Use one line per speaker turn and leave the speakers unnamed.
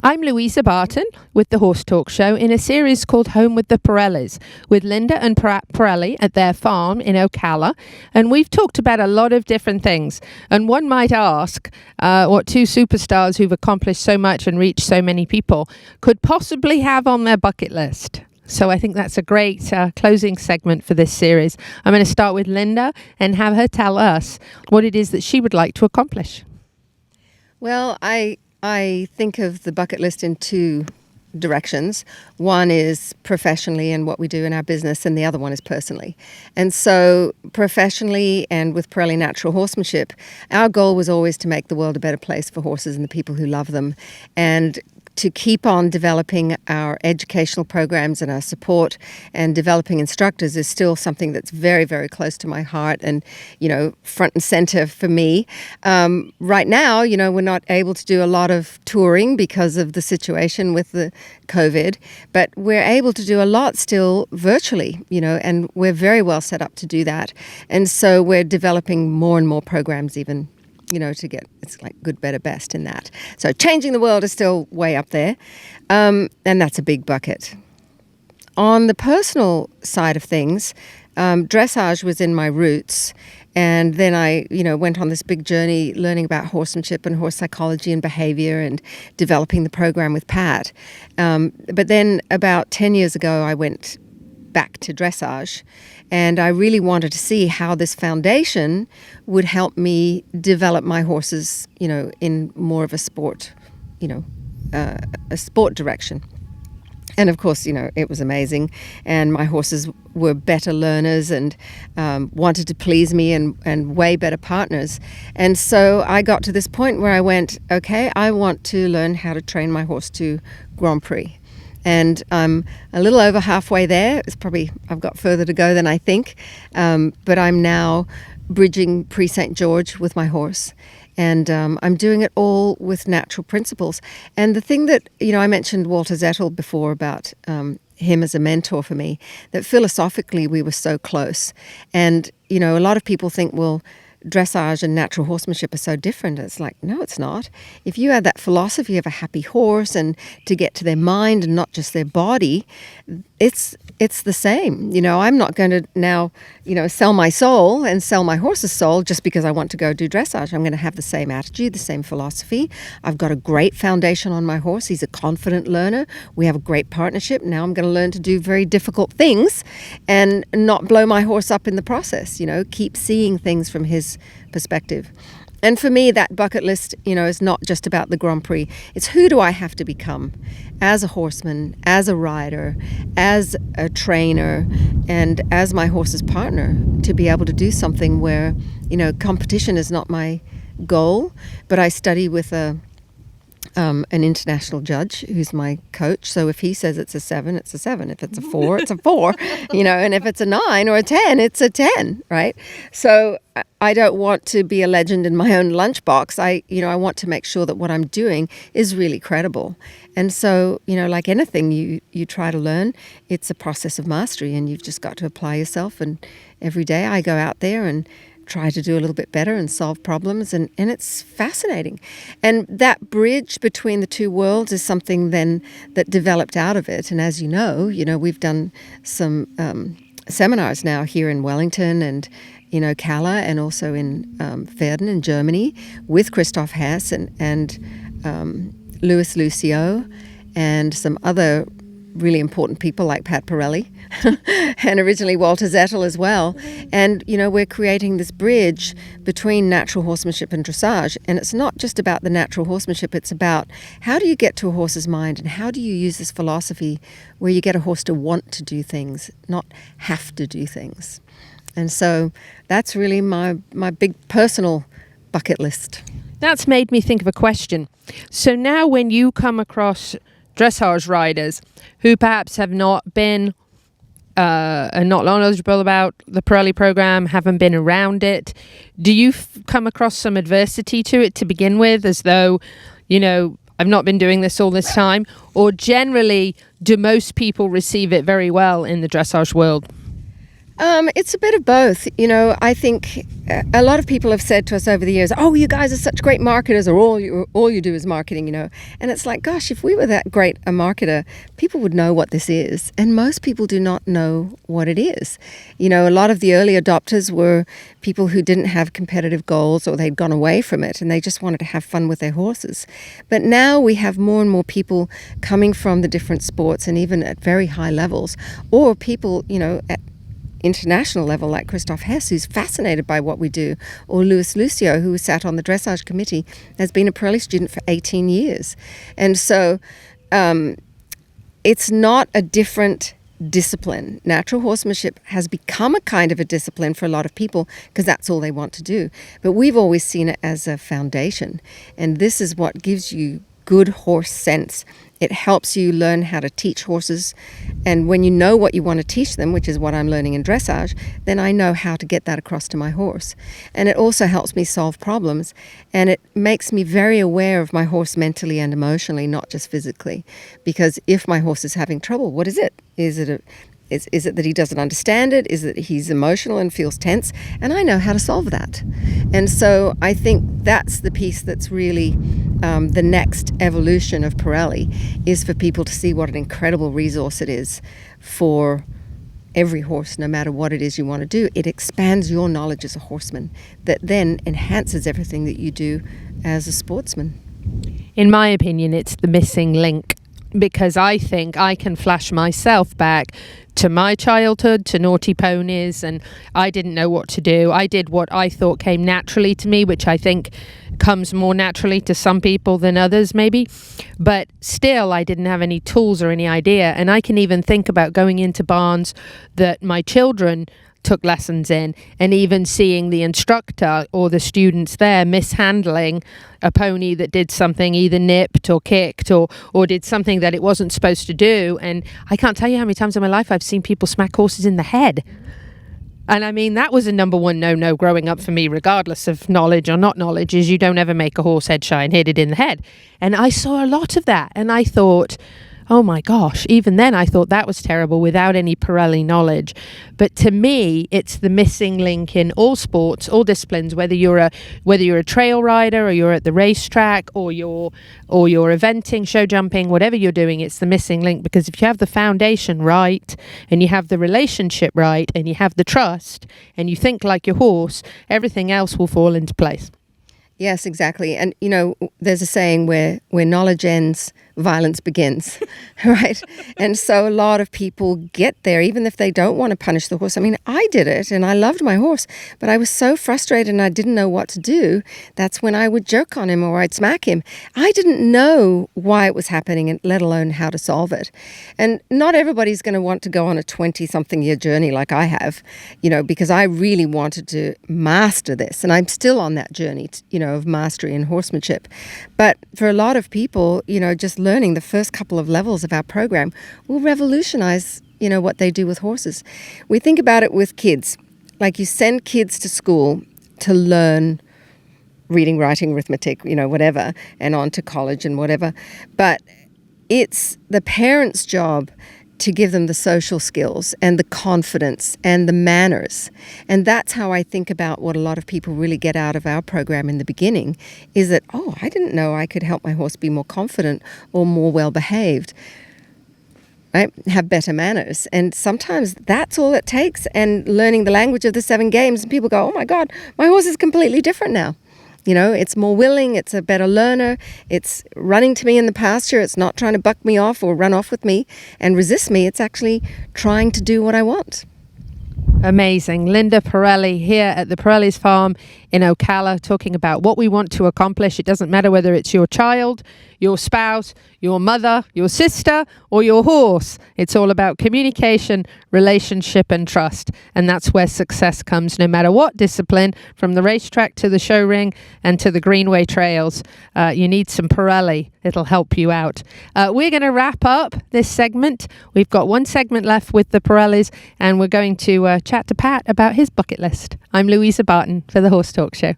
I'm Louisa Barton with the Horse Talk Show in a series called Home with the Parellis, with Linda and Parelli at their farm in Ocala. And we've talked about a lot of different things. And one might ask what two superstars who've accomplished so much and reached so many people could possibly have on their bucket list. So I think that's a great closing segment for this series. I'm going to start with Linda and have her tell us what it is that she would like to accomplish.
Well, I think of the bucket list in two directions. One is professionally and what we do in our business, and the other one is personally. And so professionally and with Parelli Natural Horsemanship, our goal was always to make the world a better place for horses and the people who love them, and to keep on developing our educational programs and our support and developing instructors is still something that's very, very close to my heart and, front and center for me. Right now, we're not able to do a lot of touring because of the situation with the COVID, but we're able to do a lot still virtually, and we're very well set up to do that. And so we're developing more and more programs even to get, it's like good, better, best in that. So changing the world is still way up there. And that's a big bucket. On the personal side of things, dressage was in my roots. And then I, went on this big journey learning about horsemanship and horse psychology and behavior and developing the program with Pat. But then about 10 years ago, I went back to dressage, and I really wanted to see how this foundation would help me develop my horses, in more of a sport, a sport direction. And of course, it was amazing, and my horses were better learners and wanted to please me and way better partners. And so I got to this point where I went, okay, I want to learn how to train my horse to Grand Prix. And I'm a little over halfway there. I've got further to go than I think. But I'm now bridging Prix St. George with my horse. And I'm doing it all with natural principles. And the thing that, I mentioned Walter Zettel before about him as a mentor for me, that philosophically we were so close. And, a lot of people think, well, dressage and natural horsemanship are so different. It's like, no, it's not. If you have that philosophy of a happy horse and to get to their mind and not just their body, it's the same. I'm not going to now, sell my soul and sell my horse's soul just because I want to go do dressage. I'm going to have the same attitude, the same philosophy. I've got a great foundation on my horse. He's a confident learner. We have a great partnership. Now I'm going to learn to do very difficult things and not blow my horse up in the process, keep seeing things from his perspective. And for me, that bucket list, is not just about the Grand Prix. It's who do I have to become as a horseman, as a rider, as a trainer, and as my horse's partner to be able to do something where, competition is not my goal, but I study with an international judge who's my coach. So if he says it's a 7, it's a 7. If it's a 4, it's a 4. And if it's a 9 or a 10, it's a 10, right? So I don't want to be a legend in my own lunchbox. I want to make sure that what I'm doing is really credible. And so, like anything you try to learn, it's a process of mastery, and you've just got to apply yourself. And every day I go out there and try to do a little bit better and solve problems, and it's fascinating. And that bridge between the two worlds is something then that developed out of it. And as you know, we've done some seminars now here in Wellington and in Ocala and also in Verden in Germany with Christoph Hess and Louis Lucio and some other really important people like Pat Parelli and originally Walter Zettel as well. And, we're creating this bridge between natural horsemanship and dressage. And it's not just about the natural horsemanship. It's about how do you get to a horse's mind and how do you use this philosophy where you get a horse to want to do things, not have to do things. And so that's really my big personal bucket list.
That's made me think of a question. So now when you come across dressage riders who perhaps have not been and not knowledgeable about the Parelli program, haven't been around it, do you come across some adversity to it to begin with, as though, I've not been doing this all this time? Or generally, do most people receive it very well in the dressage world?
It's a bit of both. I think a lot of people have said to us over the years, "Oh, you guys are such great marketers," or all you do is marketing. And it's like, gosh, if we were that great a marketer, people would know what this is, and most people do not know what it is. A lot of the early adopters were people who didn't have competitive goals, or they'd gone away from it, and they just wanted to have fun with their horses. But now we have more and more people coming from the different sports, and even at very high levels, or people, at international level, like Christoph Hess, who's fascinated by what we do, or Louis Lucio, who sat on the dressage committee, has been a Parelli student for 18 years. And so it's not a different discipline. Natural horsemanship has become a kind of a discipline for a lot of people because that's all they want to do. But we've always seen it as a foundation. And this is what gives you good horse sense. It helps you learn how to teach horses. And when you know what you want to teach them, which is what I'm learning in dressage, then I know how to get that across to my horse. And it also helps me solve problems. And it makes me very aware of my horse mentally and emotionally, not just physically. Because if my horse is having trouble, what is it? Is it that he doesn't understand it? Is it that he's emotional and feels tense? And I know how to solve that. And so I think that's the piece that's really the next evolution of Parelli, is for people to see what an incredible resource it is for every horse, no matter what it is you want to do. It expands your knowledge as a horseman, that then enhances everything that you do as a sportsman.
In my opinion, it's the missing link, because I think I can flash myself back to my childhood, to naughty ponies, and I didn't know what to do. I did what I thought came naturally to me, which I think comes more naturally to some people than others maybe, but still I didn't have any tools or any idea. And I can even think about going into barns that my children took lessons in, and even seeing the instructor or the students there mishandling a pony that did something, either nipped or kicked or did something that it wasn't supposed to do. And I can't tell you how many times in my life I've seen people smack horses in the head. And I mean, that was a number one no growing up for me, regardless of knowledge or not knowledge, is you don't ever make a horse head shy and hit it in the head. And I saw a lot of that, and I thought, oh my gosh, even then I thought that was terrible without any Parelli knowledge. But to me, it's the missing link in all sports, all disciplines, whether you're a trail rider, or you're at the racetrack, or you're eventing, show jumping, whatever you're doing, it's the missing link. Because if you have the foundation right, and you have the relationship right, and you have the trust, and you think like your horse, everything else will fall into place.
Yes, exactly. And, there's a saying where knowledge ends, violence begins, right? And so a lot of people get there, even if they don't want to punish the horse. I mean, I did it, and I loved my horse, but I was so frustrated and I didn't know what to do. That's when I would jerk on him or I'd smack him. I didn't know why it was happening, and let alone how to solve it. And not everybody's going to want to go on a 20-something year journey like I have, because I really wanted to master this, and I'm still on that journey, of mastery and horsemanship. But for a lot of people, just learning the first couple of levels of our program will revolutionize, what they do with horses. We think about it with kids. Like, you send kids to school to learn reading, writing, arithmetic, whatever, and on to college and whatever. But it's the parents' job to give them the social skills and the confidence and the manners. And that's how I think about what a lot of people really get out of our program in the beginning, is that, oh, I didn't know I could help my horse be more confident or more well-behaved, right? Have better manners. And sometimes that's all it takes. And learning the language of the 7 games, and people go, oh my God, my horse is completely different now. It's more willing, it's a better learner, it's running to me in the pasture, it's not trying to buck me off or run off with me and resist me, it's actually trying to do what I want.
Amazing. Linda Parelli here at the Parellis farm in Ocala, talking about what we want to accomplish. It doesn't matter whether it's your child, your spouse, your mother, your sister, or your horse. It's all about communication, relationship, and trust. And that's where success comes, no matter what discipline, from the racetrack to the show ring and to the greenway trails. You need some Parelli. It'll help you out. We're going to wrap up this segment. We've got one segment left with the Parellis, and we're going to chat to Pat about his bucket list. I'm Louisa Barton for the Horse Talk Show.